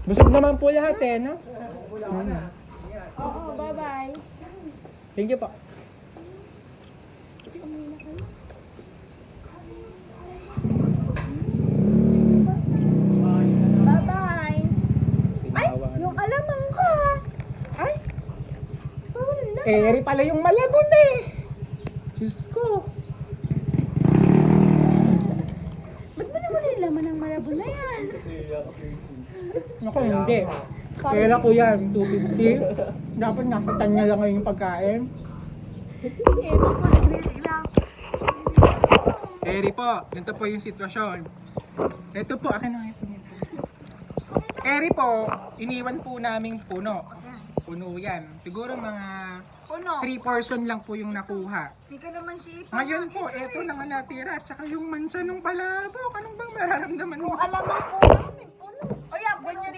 Busog naman po lahat eh, no? Oo, bye-bye. Thank you po. Bye-bye. Ay, yung alamang ko. Ay, wala. Eri pala yung malabon eh. Diyos ko. Ba't mo naman yung laman ng marabon na yan? Naku, hindi. Pera ko yan, 250. Dapat nasa tanya lang ngayon yung pagkain. Ito po, nagrili lang. Eri po, ganito po yung sitwasyon. Ito po, akin na ito. Eri po, iniwan po naming puno. Puno yan. Siguro mga Puno. 3 portion lang po yung nakuha. Hindi ka naman si Ipa. Ngayon po, eto na nga natira. Tsaka yung mansa ng palabok. Anong bang mararamdaman mo? Kung alamang po namin, puno. O yan, ganyan